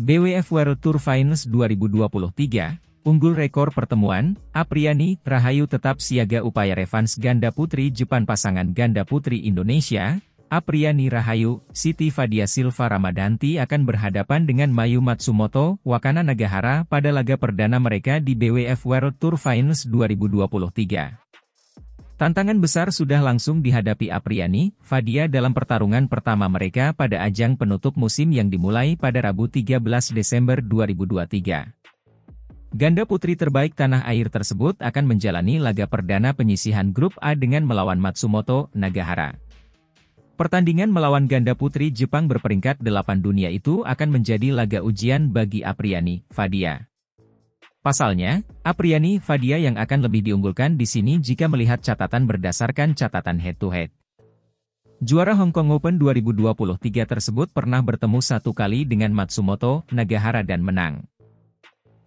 BWF World Tour Finals 2023, unggul rekor pertemuan, Apriani, Rahayu tetap siaga upaya revanse ganda putri Jepang pasangan ganda putri Indonesia, Apriani Rahayu, Siti Fadia Silva Ramadanti akan berhadapan dengan Mayu Matsumoto, Wakana Nagahara pada laga perdana mereka di BWF World Tour Finals 2023. Tantangan besar sudah langsung dihadapi Apriani, Fadia dalam pertarungan pertama mereka pada ajang penutup musim yang dimulai pada Rabu 13 Desember 2023. Ganda putri terbaik tanah air tersebut akan menjalani laga perdana penyisihan grup A dengan melawan Matsumoto, Nagahara. Pertandingan melawan ganda putri Jepang berperingkat 8 dunia itu akan menjadi laga ujian bagi Apriani, Fadia. Pasalnya, Apriani, Fadia yang akan lebih diunggulkan di sini jika melihat catatan berdasarkan catatan head-to-head. Juara Hong Kong Open 2023 tersebut pernah bertemu satu kali dengan Matsumoto, Nagahara dan menang.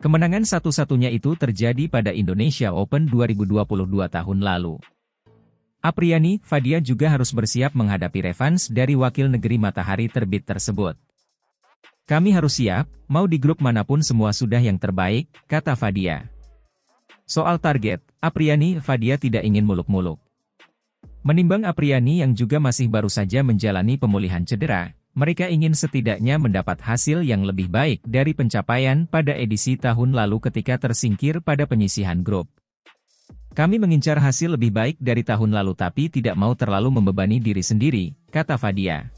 Kemenangan satu-satunya itu terjadi pada Indonesia Open 2022 tahun lalu. Apriani, Fadia juga harus bersiap menghadapi revanse dari wakil negeri matahari terbit tersebut. Kami harus siap, mau di grup manapun semua sudah yang terbaik, kata Fadia. Soal target, Apriani, Fadia tidak ingin muluk-muluk. Menimbang Apriani yang juga masih baru saja menjalani pemulihan cedera, mereka ingin setidaknya mendapat hasil yang lebih baik dari pencapaian pada edisi tahun lalu ketika tersingkir pada penyisihan grup. Kami mengincar hasil lebih baik dari tahun lalu tapi tidak mau terlalu membebani diri sendiri, kata Fadia.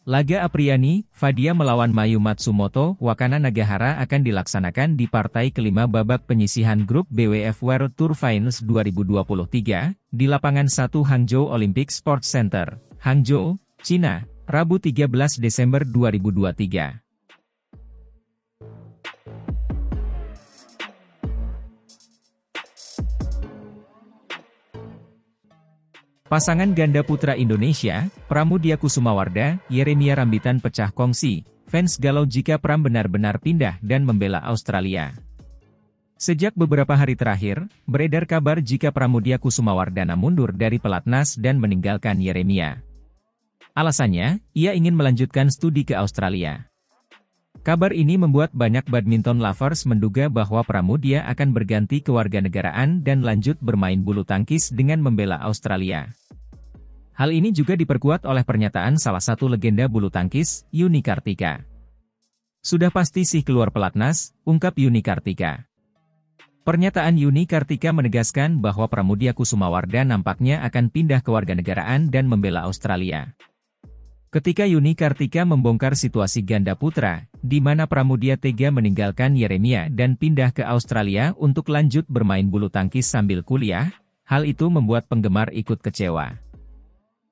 Laga Apriani, Fadia melawan Mayu Matsumoto, Wakana Nagahara akan dilaksanakan di partai kelima babak penyisihan grup BWF World Tour Finals 2023, di lapangan 1 Hangzhou Olympic Sports Center, Hangzhou, China, Rabu 13 Desember 2023. Pasangan ganda putra Indonesia, Pramudia Kusumawarda, Yeremia Rambitan pecah kongsi, fans galau jika Pram benar-benar pindah dan membela Australia. Sejak beberapa hari terakhir, beredar kabar jika Pramudia Kusumawardana mundur dari pelatnas dan meninggalkan Yeremia. Alasannya, ia ingin melanjutkan studi ke Australia. Kabar ini membuat banyak badminton lovers menduga bahwa Pramudia akan berganti kewarganegaraan dan lanjut bermain bulu tangkis dengan membela Australia. Hal ini juga diperkuat oleh pernyataan salah satu legenda bulu tangkis, Yuni Kartika. Sudah pasti sih keluar pelatnas, ungkap Yuni Kartika. Pernyataan Yuni Kartika menegaskan bahwa Pramudia Kusumawarda nampaknya akan pindah kewarganegaraan dan membela Australia. Ketika Yuni Kartika membongkar situasi ganda putra, di mana Pramudia tega meninggalkan Yeremia dan pindah ke Australia untuk lanjut bermain bulu tangkis sambil kuliah, hal itu membuat penggemar ikut kecewa.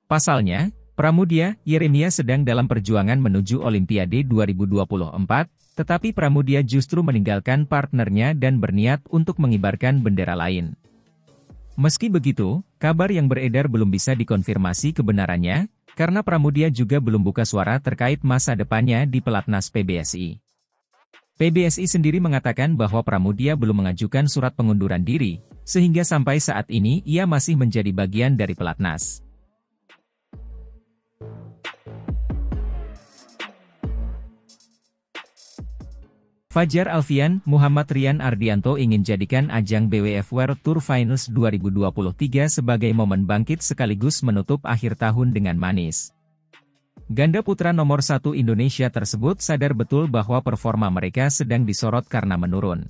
Pasalnya, Pramudia, Yeremia sedang dalam perjuangan menuju Olimpiade 2024, tetapi Pramudia justru meninggalkan partnernya dan berniat untuk mengibarkan bendera lain. Meski begitu, kabar yang beredar belum bisa dikonfirmasi kebenarannya, karena Pramudia juga belum buka suara terkait masa depannya di pelatnas PBSI. PBSI sendiri mengatakan bahwa Pramudia belum mengajukan surat pengunduran diri, sehingga sampai saat ini ia masih menjadi bagian dari pelatnas. Fajar Alfian, Muhammad Rian Ardianto ingin jadikan ajang BWF World Tour Finals 2023 sebagai momen bangkit sekaligus menutup akhir tahun dengan manis. Ganda putra nomor 1 Indonesia tersebut sadar betul bahwa performa mereka sedang disorot karena menurun.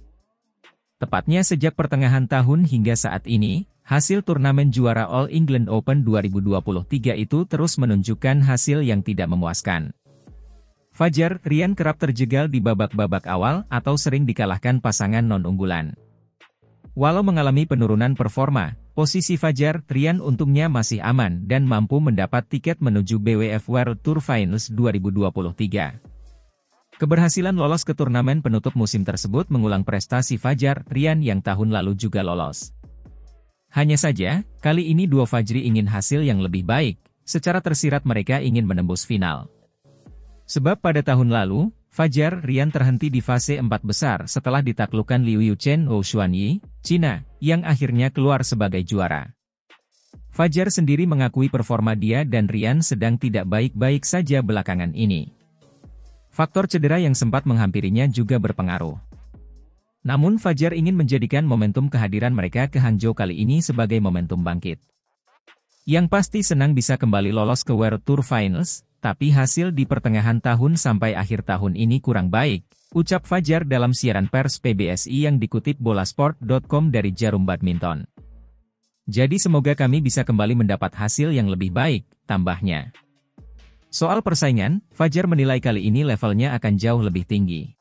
Tepatnya sejak pertengahan tahun hingga saat ini, hasil turnamen juara All England Open 2023 itu terus menunjukkan hasil yang tidak memuaskan. Fajar, Rian kerap terjegal di babak-babak awal atau sering dikalahkan pasangan non-unggulan. Walau mengalami penurunan performa, posisi Fajar, Rian untungnya masih aman dan mampu mendapat tiket menuju BWF World Tour Finals 2023. Keberhasilan lolos ke turnamen penutup musim tersebut mengulang prestasi Fajar, Rian yang tahun lalu juga lolos. Hanya saja, kali ini duo Fajri ingin hasil yang lebih baik, secara tersirat mereka ingin menembus final. Sebab pada tahun lalu, Fajar, Rian terhenti di fase 4 besar setelah ditaklukkan Liu Yuchen Hou Xuanyi, Cina, yang akhirnya keluar sebagai juara. Fajar sendiri mengakui performa dia dan Rian sedang tidak baik-baik saja belakangan ini. Faktor cedera yang sempat menghampirinya juga berpengaruh. Namun Fajar ingin menjadikan momentum kehadiran mereka ke Hangzhou kali ini sebagai momentum bangkit. Yang pasti senang bisa kembali lolos ke World Tour Finals, tapi hasil di pertengahan tahun sampai akhir tahun ini kurang baik, ucap Fajar dalam siaran pers PBSI yang dikutip bolasport.com dari Jarum Badminton. Jadi semoga kami bisa kembali mendapat hasil yang lebih baik, tambahnya. Soal persaingan, Fajar menilai kali ini levelnya akan jauh lebih tinggi.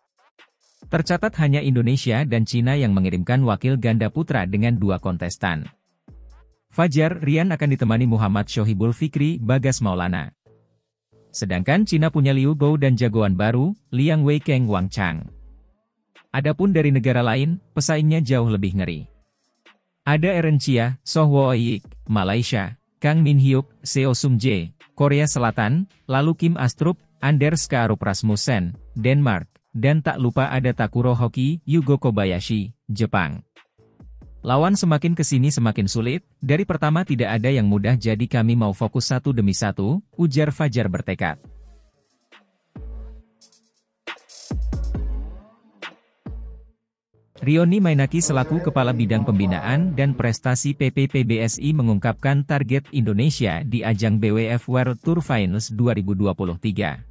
Tercatat hanya Indonesia dan Cina yang mengirimkan wakil ganda putra dengan 2 kontestan. Fajar Rian akan ditemani Muhammad Shohibul Fikri Bagas Maulana. Sedangkan Cina punya Liu Gou dan jagoan baru, Liang Weikeng Wang Chang. Adapun dari negara lain, pesaingnya jauh lebih ngeri. Ada Eren Chia, Soh Woyik, Malaysia, Kang Min Hyuk, Seo Sung Jae, Korea Selatan, lalu Kim Astrup, Anders Kaarup Rasmussen, Denmark, dan tak lupa ada Takuro Hoki, Yugo Kobayashi, Jepang. Lawan semakin kesini semakin sulit, dari pertama tidak ada yang mudah jadi kami mau fokus satu demi satu, ujar Fajar bertekad. Rioni Mainaki selaku Kepala Bidang Pembinaan dan Prestasi PP PBSI mengungkapkan target Indonesia di ajang BWF World Tour Finals 2023.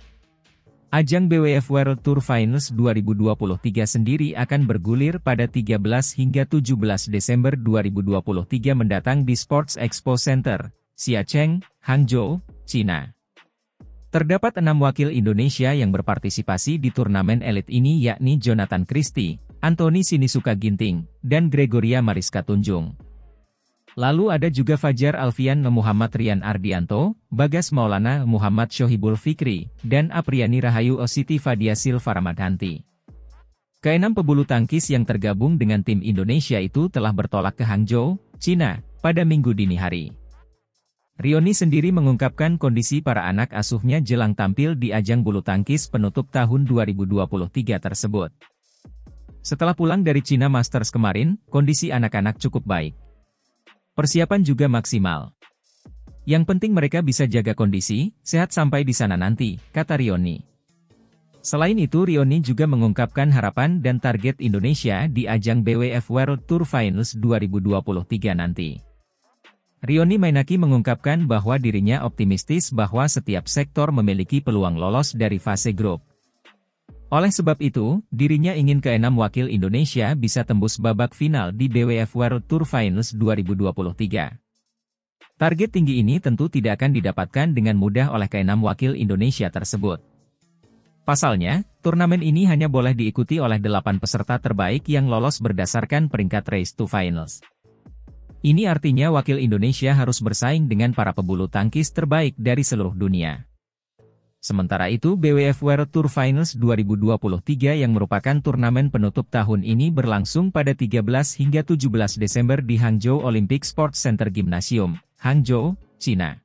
Ajang BWF World Tour Finals 2023 sendiri akan bergulir pada 13 hingga 17 Desember 2023 mendatang di Sports Expo Center, Xiacheng, Hangzhou, China. Terdapat 6 wakil Indonesia yang berpartisipasi di turnamen elit ini yakni Jonathan Christie, Anthony Sinisuka Ginting, dan Gregoria Mariska Tunjung. Lalu ada juga Fajar Alfian Muhammad Rian Ardianto, Bagas Maulana Muhammad Shohibul Fikri, dan Apriani Rahayu Siti Fadia Silva Ramadhanti. Keenam pebulu tangkis yang tergabung dengan tim Indonesia itu telah bertolak ke Hangzhou, China, pada Minggu dini hari. Rioni sendiri mengungkapkan kondisi para anak asuhnya jelang tampil di ajang bulu tangkis penutup tahun 2023 tersebut. Setelah pulang dari China Masters kemarin, kondisi anak-anak cukup baik. Persiapan juga maksimal. Yang penting mereka bisa jaga kondisi, sehat sampai di sana nanti, kata Rioni. Selain itu Rioni juga mengungkapkan harapan dan target Indonesia di ajang BWF World Tour Finals 2023 nanti. Rioni Mainaki mengungkapkan bahwa dirinya optimistis bahwa setiap sektor memiliki peluang lolos dari fase grup. Oleh sebab itu, dirinya ingin ke-6 wakil Indonesia bisa tembus babak final di BWF World Tour Finals 2023. Target tinggi ini tentu tidak akan didapatkan dengan mudah oleh ke-6 wakil Indonesia tersebut. Pasalnya, turnamen ini hanya boleh diikuti oleh 8 peserta terbaik yang lolos berdasarkan peringkat Race to Finals. Ini artinya wakil Indonesia harus bersaing dengan para pebulu tangkis terbaik dari seluruh dunia. Sementara itu BWF World Tour Finals 2023 yang merupakan turnamen penutup tahun ini berlangsung pada 13 hingga 17 Desember di Hangzhou Olympic Sports Center Gymnasium, Hangzhou, China.